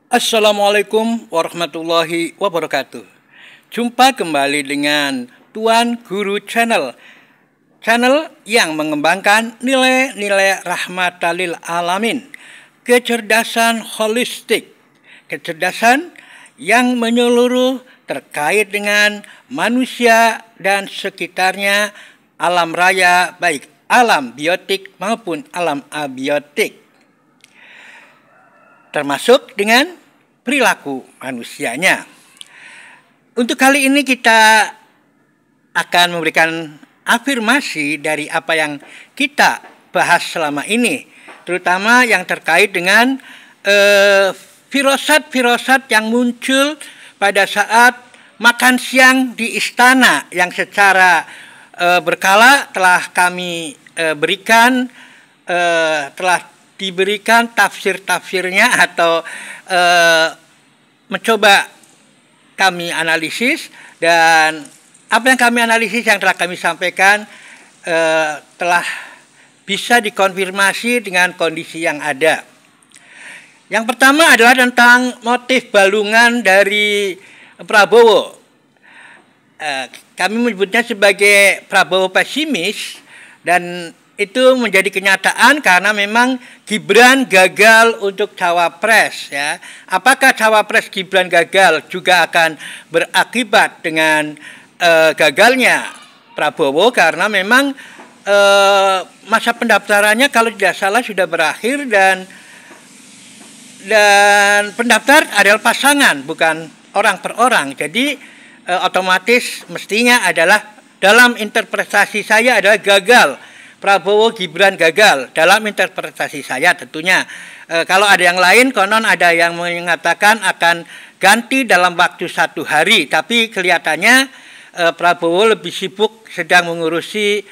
Assalamualaikum warahmatullahi wabarakatuh. Jumpa kembali dengan Tuan Guru Channel. Channel yang mengembangkan nilai-nilai rahmatan lil alamin, kecerdasan holistik, kecerdasan yang menyeluruh terkait dengan manusia dan sekitarnya, alam raya, baik alam biotik maupun alam abiotik, termasuk dengan perilaku manusianya. Untuk kali ini kita akan memberikan afirmasi dari apa yang kita bahas selama ini, terutama yang terkait dengan firasat-firasat yang muncul pada saat makan siang di istana, yang secara berkala telah kami berikan, telah diberikan tafsir-tafsirnya atau mencoba kami analisis, dan apa yang kami analisis yang telah kami sampaikan telah bisa dikonfirmasi dengan kondisi yang ada. Yang pertama adalah tentang motif balungan dari Prabowo. Kami menyebutnya sebagai Prabowo pesimis, dan itu menjadi kenyataan karena memang Gibran gagal untuk cawapres, ya. Apakah cawapres Gibran gagal juga akan berakibat dengan gagalnya Prabowo, karena memang masa pendaftarannya kalau tidak salah sudah berakhir, dan pendaftar adalah pasangan bukan orang per orang. Jadi otomatis mestinya adalah, dalam interpretasi saya, adalah gagal. Prabowo Gibran gagal dalam interpretasi saya tentunya. Kalau ada yang lain, konon ada yang mengatakan akan ganti dalam waktu 1 hari, tapi kelihatannya Prabowo lebih sibuk sedang mengurusi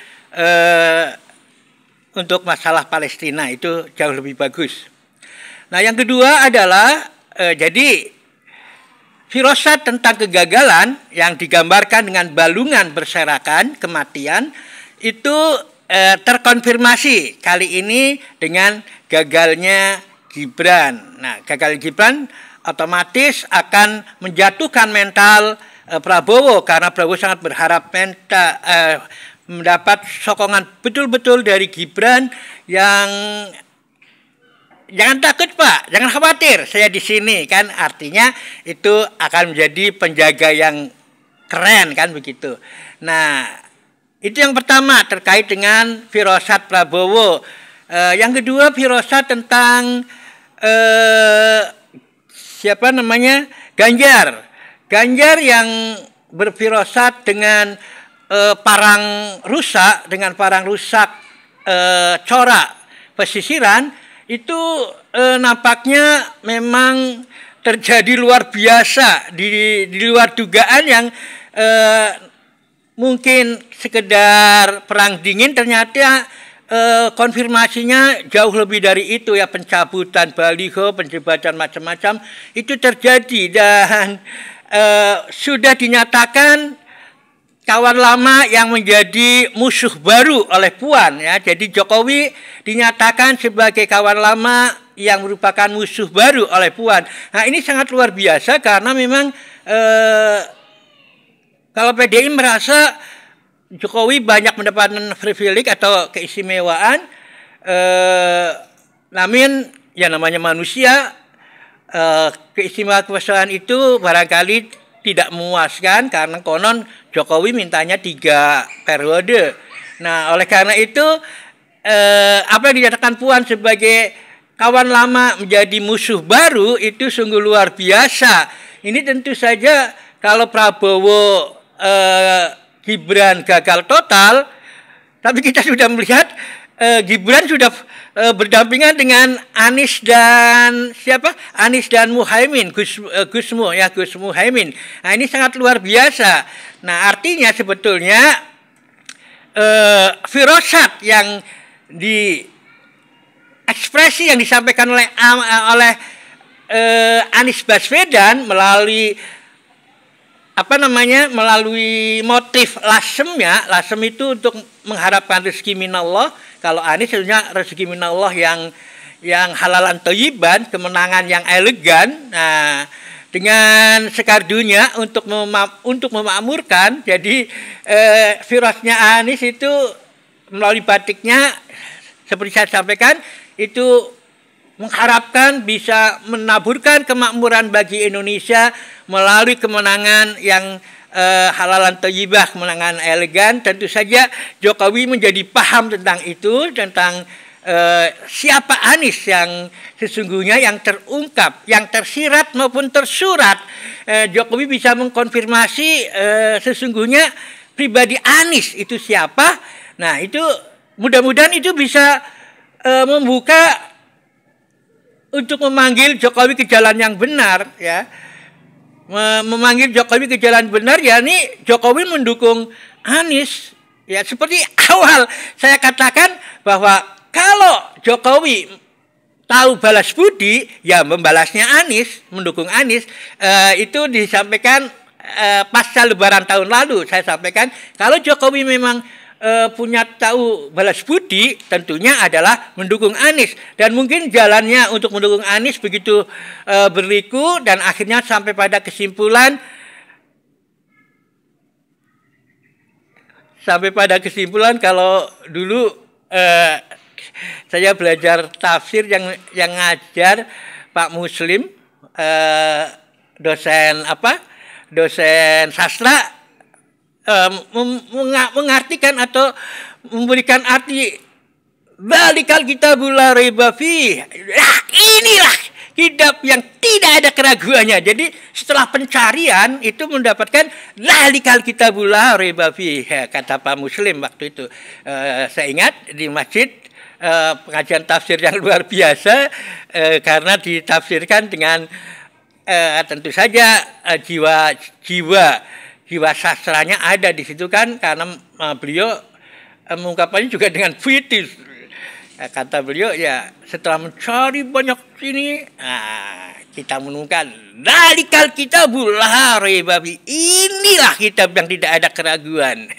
untuk masalah Palestina, itu jauh lebih bagus. Nah, yang kedua adalah jadi firasat tentang kegagalan yang digambarkan dengan balungan berserakan kematian itu terkonfirmasi kali ini dengan gagalnya Gibran. Nah, gagal Gibran otomatis akan menjatuhkan mental Prabowo, karena Prabowo sangat berharap mendapat sokongan betul-betul dari Gibran yang jangan takut Pak, jangan khawatir, saya di sini, kan artinya itu akan menjadi penjaga yang keren, kan begitu. Nah, itu yang pertama terkait dengan firasat Prabowo. Yang kedua, firasat tentang Ganjar. Ganjar yang berfirasat dengan parang rusak, corak pesisiran, itu nampaknya memang terjadi luar biasa, di luar dugaan, yang mungkin sekedar perang dingin, ternyata konfirmasinya jauh lebih dari itu, ya. Pencabutan baliho, penjabatan macam-macam itu terjadi, dan sudah dinyatakan kawan lama yang menjadi musuh baru oleh Puan, ya. Jadi Jokowi dinyatakan sebagai kawan lama yang merupakan musuh baru oleh Puan. Nah, ini sangat luar biasa, karena memang kalau PDI merasa Jokowi banyak mendapatkan privilege atau keistimewaan, namun ya namanya manusia, keistimewaan kekuasaan itu barangkali tidak memuaskan, karena konon Jokowi mintanya 3 periode. Nah, oleh karena itu apa yang dinyatakan Puan sebagai kawan lama menjadi musuh baru itu sungguh luar biasa. Ini tentu saja kalau Prabowo Gibran gagal total, tapi kita sudah melihat Gibran sudah berdampingan dengan Anies dan Muhaimin, Gus Muhaimin. Nah, ini sangat luar biasa. Nah, artinya sebetulnya firasat yang ekspresi yang disampaikan oleh Anies Baswedan melalui melalui motif lasemnya. Lasem itu untuk mengharapkan rezeki minallah. Kalau Anies sebenarnya rezeki minallah yang halalan thayyiban, kemenangan yang elegan. Nah, dengan sekardunya untuk memakmurkan. Jadi firasnya Anies itu melalui batiknya seperti saya sampaikan itu mengharapkan bisa menaburkan kemakmuran bagi Indonesia melalui kemenangan yang halalan thayyibah, kemenangan elegan. Tentu saja Jokowi menjadi paham tentang itu, tentang siapa Anies yang sesungguhnya, yang terungkap, yang tersirat maupun tersurat. Jokowi bisa mengkonfirmasi sesungguhnya pribadi Anies itu siapa. Nah, itu mudah-mudahan itu bisa membuka untuk memanggil Jokowi ke jalan yang benar, ya. Memanggil Jokowi ke jalan benar, yakni Jokowi mendukung Anies. Ya, seperti awal saya katakan bahwa kalau Jokowi tahu balas budi, ya membalasnya Anies, mendukung Anies. Itu disampaikan pasca Lebaran tahun lalu. Saya sampaikan kalau Jokowi memang punya tahu balas budi, tentunya adalah mendukung Anies. Dan mungkin jalannya untuk mendukung Anies begitu berliku dan akhirnya sampai pada kesimpulan kalau dulu saya belajar tafsir yang ngajar Pak Muslim, dosen sastra, mengartikan atau memberikan arti balikal kitabul la raiba fi. Inilah kitab yang tidak ada keraguannya. Jadi setelah pencarian itu mendapatkan balikal kitabul la raiba fi, kata Pak Muslim waktu itu. Saya ingat di masjid pengajian tafsir yang luar biasa, karena ditafsirkan dengan tentu saja jiwa sastranya ada di situ kan, karena beliau mengungkapkannya juga dengan puitis. Kata beliau, ya setelah mencari banyak sini, kita menemukan dalikal kitabul la raiba fi, inilah kitab yang tidak ada keraguan.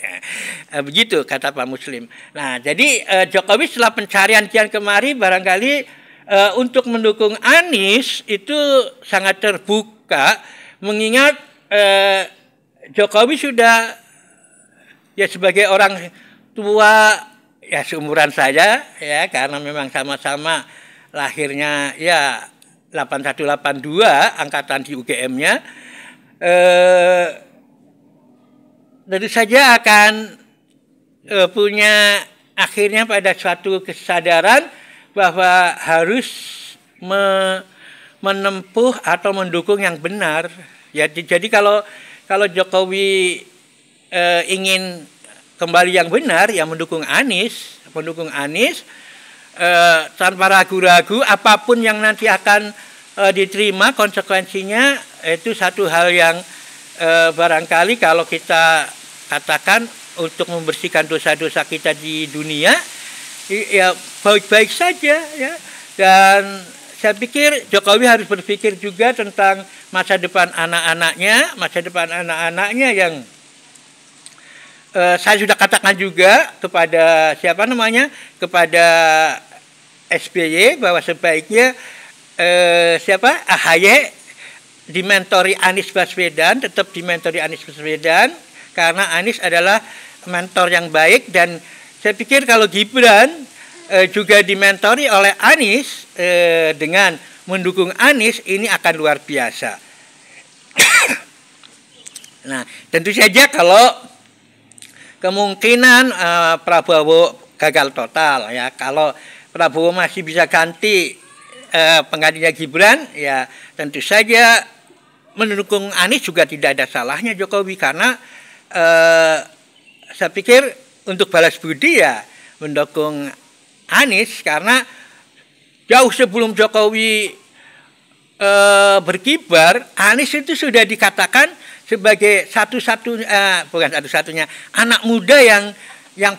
Begitu kata Pak Muslim. Nah, jadi Jokowi setelah pencarian kian kemari barangkali untuk mendukung Anies itu sangat terbuka, mengingat Jokowi sudah, ya sebagai orang tua, ya seumuran saya, ya karena memang sama-sama lahirnya ya 8182 angkatan di UGM-nya, tentu saja akan punya akhirnya pada suatu kesadaran bahwa harus menempuh atau mendukung yang benar. Ya, jadi kalau Jokowi ingin kembali yang benar, ya mendukung Anies tanpa ragu-ragu. Apapun yang nanti akan diterima konsekuensinya, itu satu hal yang barangkali kalau kita katakan untuk membersihkan dosa-dosa kita di dunia, ya baik-baik saja, ya. Dan saya pikir Jokowi harus berpikir juga tentang masa depan anak-anaknya yang saya sudah katakan juga kepada kepada SBY bahwa sebaiknya AHY dimentori Anies Baswedan, tetap dimentori Anies Baswedan, karena Anies adalah mentor yang baik. Dan saya pikir kalau Gibran juga dimentori oleh Anies, dengan mendukung Anies, ini akan luar biasa. Nah, tentu saja kalau kemungkinan Prabowo gagal total, ya kalau Prabowo masih bisa ganti penggantinya Gibran, ya tentu saja mendukung Anies juga tidak ada salahnya Jokowi, karena saya pikir untuk balas budi ya mendukung Anies, karena jauh sebelum Jokowi berkibar, Anies itu sudah dikatakan sebagai bukan satu-satunya anak muda yang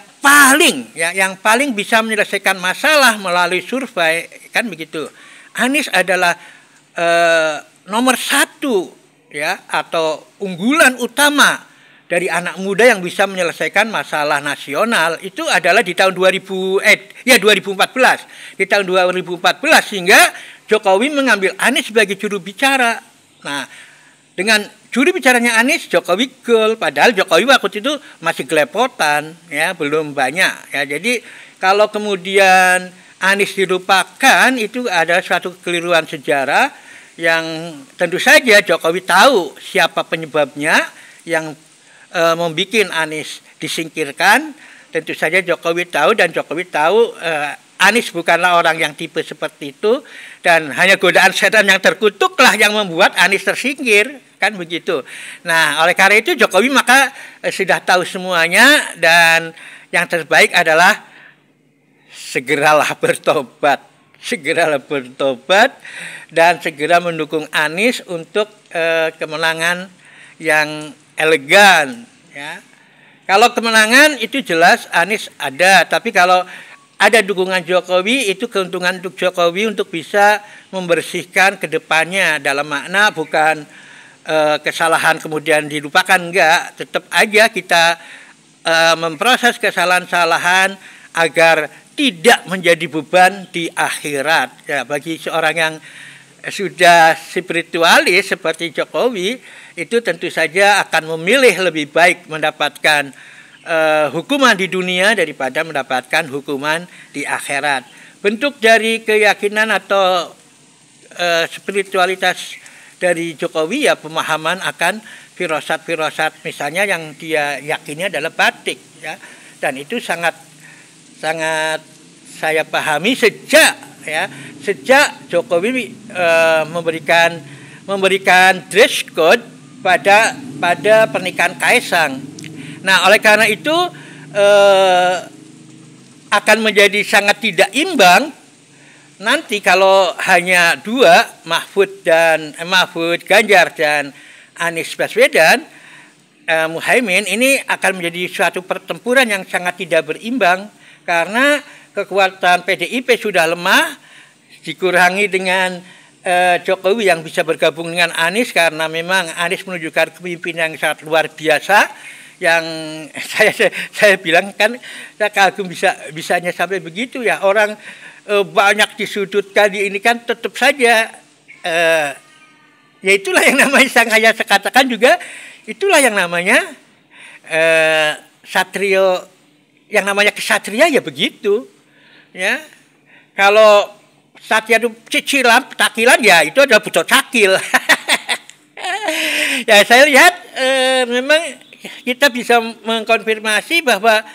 paling bisa menyelesaikan masalah melalui survei, kan begitu. Anies adalah nomor 1, ya, atau unggulan utama dari anak muda yang bisa menyelesaikan masalah nasional itu adalah di tahun 2014. Di tahun 2014 sehingga Jokowi mengambil Anies sebagai juru bicara. Nah, dengan juru bicaranya Anies, Jokowi goal. Padahal Jokowi waktu itu masih gelepotan, ya, belum banyak. Ya, jadi kalau kemudian Anies dilupakan itu adalah suatu kekeliruan sejarah yang tentu saja Jokowi tahu siapa penyebabnya yang membuat Anies disingkirkan. Tentu saja Jokowi tahu dan Jokowi tahu Anies bukanlah orang yang tipe seperti itu dan hanya godaan setan yang terkutuklah yang membuat Anies tersingkir, kan begitu. Nah, oleh karena itu Jokowi maka sudah tahu semuanya dan yang terbaik adalah segeralah bertobat dan segera mendukung Anies untuk kemenangan yang elegan, ya. Kalau kemenangan itu jelas Anies ada, tapi kalau ada dukungan Jokowi itu keuntungan untuk Jokowi untuk bisa membersihkan ke depannya dalam makna bukan kesalahan kemudian dilupakan, enggak, tetap aja kita memproses kesalahan-kesalahan agar tidak menjadi beban di akhirat. Ya, bagi seorang yang sudah spiritualis seperti Jokowi itu tentu saja akan memilih lebih baik mendapatkan hukuman di dunia daripada mendapatkan hukuman di akhirat. Bentuk dari keyakinan atau spiritualitas dari Jokowi ya pemahaman akan firasat-firasat misalnya yang dia yakini adalah batik, ya. Dan itu sangat saya pahami sejak Jokowi memberikan dress code pada pernikahan Kaisang. Nah, oleh karena itu akan menjadi sangat tidak imbang nanti kalau hanya dua, Mahfud Ganjar dan Anies Baswedan, Muhaimin, ini akan menjadi suatu pertempuran yang sangat tidak berimbang karena kekuatan PDIP sudah lemah dikurangi dengan Jokowi yang bisa bergabung dengan Anies karena memang Anies menunjukkan kepemimpinan yang sangat luar biasa yang saya bilang kan saya kagum bisanya sampai begitu, ya. Orang banyak disudutkan di ini kan tetap saja ya itulah yang namanya saya katakan juga itulah yang namanya satrio, yang namanya kesatria ya begitu, ya. Kalau satria itu cicilan takilan ya itu adalah butuh cakil. Ya saya lihat memang kita bisa mengkonfirmasi bahwa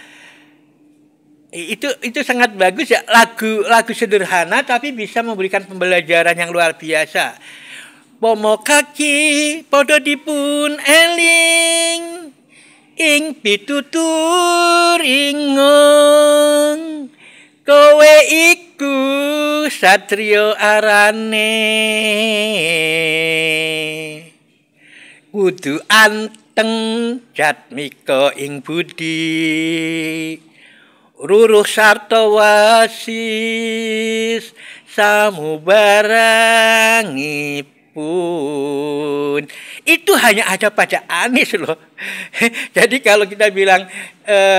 itu sangat bagus, ya, lagu sederhana tapi bisa memberikan pembelajaran yang luar biasa. Pomo kaki podo dipun eling ing pitutur ingung kowe iku satrio arane kudu anteng jatmika ing budi ruruh sarta wasis samubarangipun. Itu hanya ada pada Anies loh. Jadi kalau kita bilang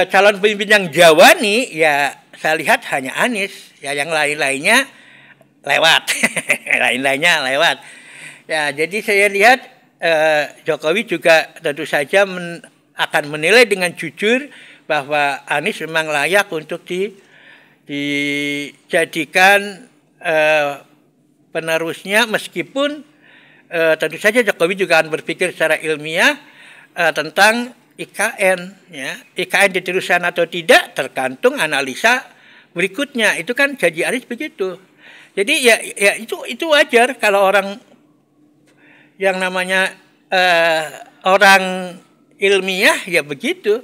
calon pemimpin yang jawani, ya saya lihat hanya Anies, ya yang lain-lainnya lewat. Lain-lainnya lewat. Ya, jadi saya lihat Jokowi juga tentu saja akan menilai dengan jujur bahwa Anies memang layak untuk dijadikan penerusnya, meskipun tentu saja Jokowi juga akan berpikir secara ilmiah tentang IKN, ya. IKN diteruskan atau tidak tergantung analisa berikutnya. Itu kan janji Anies begitu. Jadi ya itu wajar kalau orang yang namanya orang ilmiah ya begitu.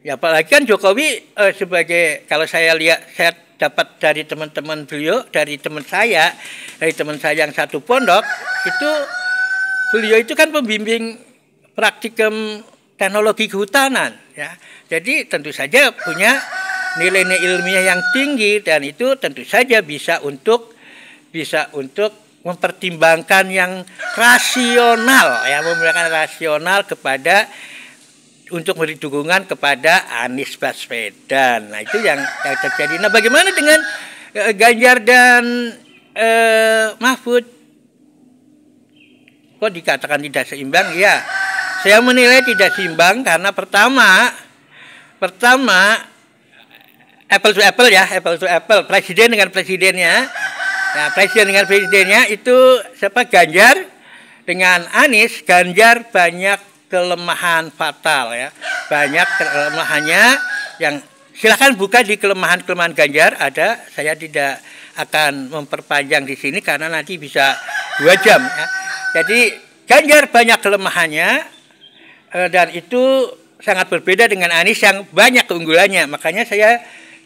Ya apalagi kan Jokowi sebagai, kalau saya lihat, saya dapat dari teman-teman beliau, dari teman saya yang satu pondok, itu beliau itu kan pembimbing praktikum teknologi kehutanan, ya. Jadi tentu saja punya nilai-nilai ilmiah yang tinggi dan itu tentu saja bisa untuk mempertimbangkan yang rasional, ya, mempertimbangkan rasional kepada untuk memberi dukungan kepada Anies Baswedan. Nah, itu yang terjadi. Nah, bagaimana dengan Ganjar dan Mahfud? Kok dikatakan tidak seimbang? Ya, saya menilai tidak seimbang karena pertama apple to apple ya, apple to apple, presiden dengan presidennya. Nah, presiden dengan presidennya itu siapa? Ganjar dengan Anies. Ganjar banyak kelemahan fatal ya, banyak kelemahannya yang silakan buka di kelemahan-kelemahan Ganjar ada. Saya tidak akan memperpanjang di sini karena nanti bisa 2 jam ya. Jadi Ganjar banyak kelemahannya dan itu sangat berbeda dengan Anies yang banyak keunggulannya. Makanya saya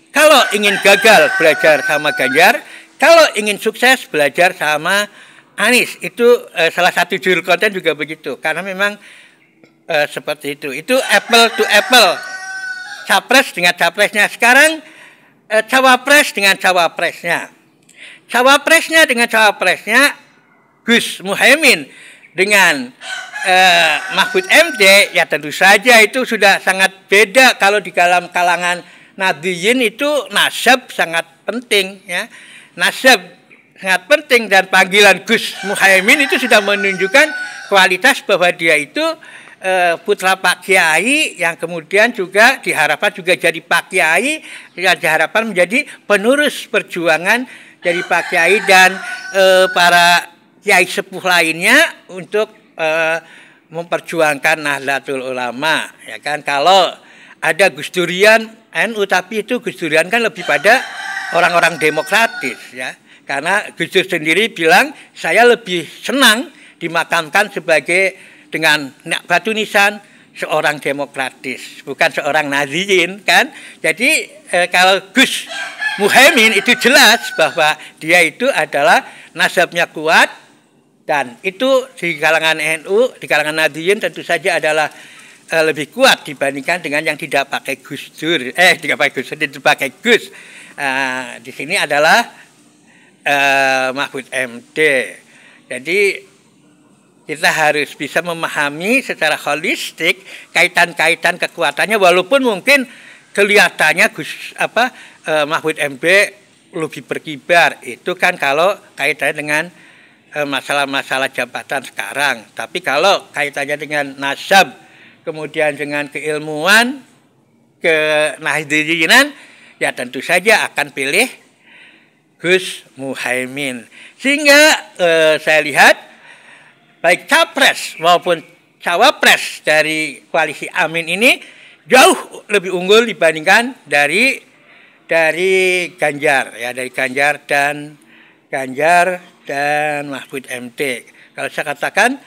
kalau ingin gagal belajar sama Ganjar, kalau ingin sukses belajar sama Anies. Itu salah satu judul konten juga begitu karena memang seperti itu. Itu apple to apple. Capres dengan capresnya. Sekarang cawapres dengan cawapresnya. Cawapresnya dengan cawapresnya Gus Muhaimin dengan Mahfud MD, ya tentu saja itu sudah sangat beda. Kalau di dalam kalangan Nahdiyin itu nasab sangat penting ya. Nasab sangat penting dan panggilan Gus Muhaimin itu sudah menunjukkan kualitas bahwa dia itu putra Pak Kiai yang kemudian juga diharapkan juga jadi Pak Kiai, yang diharapkan menjadi penerus perjuangan dari Pak Kiai dan para kiai sepuh lainnya untuk memperjuangkan Nahdlatul Ulama, ya kan. Kalau ada Gus Durian NU, tapi itu Gus Durian kan lebih pada orang-orang demokratis ya. Karena Gus Dur sendiri bilang saya lebih senang dimakamkan sebagai dengan batu nisan seorang demokratis, bukan seorang Nahdiyin kan. Jadi kalau Gus Muhaimin itu jelas bahwa dia itu adalah nasabnya kuat dan itu di kalangan NU, di kalangan Nahdiyin tentu saja adalah lebih kuat dibandingkan dengan yang tidak pakai Gus Dur, tidak pakai Gus, tidak pakai Gus. Di sini adalah Mahfud MD. Jadi kita harus bisa memahami secara holistik kaitan-kaitan kekuatannya, walaupun mungkin kelihatannya Mahfud MD lebih berkibar. Itu kan kalau kaitannya dengan masalah-masalah jabatan sekarang. Tapi kalau kaitannya dengan nasab, kemudian dengan keilmuan, ke Nahdiyinan, ya tentu saja akan pilih Gus Muhaimin. Sehingga saya lihat baik capres maupun cawapres dari koalisi Amin ini jauh lebih unggul dibandingkan dari Ganjar ya, dari Ganjar dan Mahfud MD. Kalau saya katakan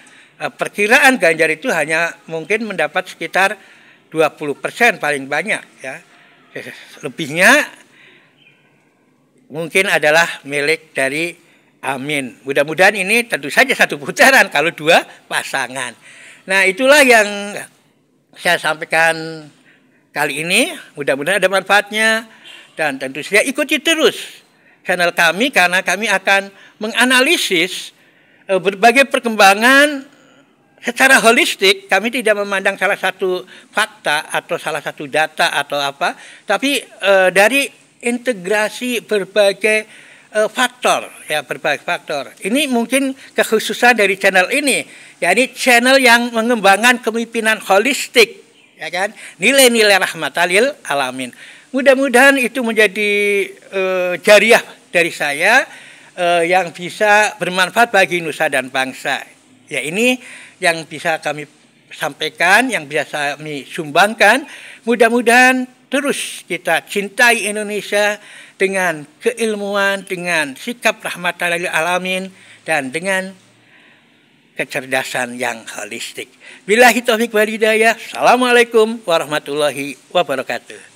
perkiraan Ganjar itu hanya mungkin mendapat sekitar 20% paling banyak ya. Lebihnya mungkin adalah milik dari Amin. Mudah-mudahan ini tentu saja satu putaran kalau 2 pasangan. Nah, itulah yang saya sampaikan kali ini. Mudah-mudahan ada manfaatnya dan tentu saja ikuti terus channel kami karena kami akan menganalisis berbagai perkembangan secara holistik. Kami tidak memandang salah satu fakta atau salah satu data atau apa, tapi dari integrasi berbagai faktor ya, berbagai faktor. Ini mungkin kekhususan dari channel ini, yakni channel yang mengembangkan kepemimpinan holistik, ya kan, nilai-nilai rahmatan lil alamin. Mudah-mudahan itu menjadi jariah dari saya yang bisa bermanfaat bagi nusa dan bangsa. Ya, ini yang bisa kami sampaikan, yang bisa kami sumbangkan. Mudah-mudahan terus kita cintai Indonesia dengan keilmuan, dengan sikap rahmatan lil alamin, dan dengan kecerdasan yang holistik. Billahi taufiq wal hidayah. Assalamualaikum warahmatullahi wabarakatuh.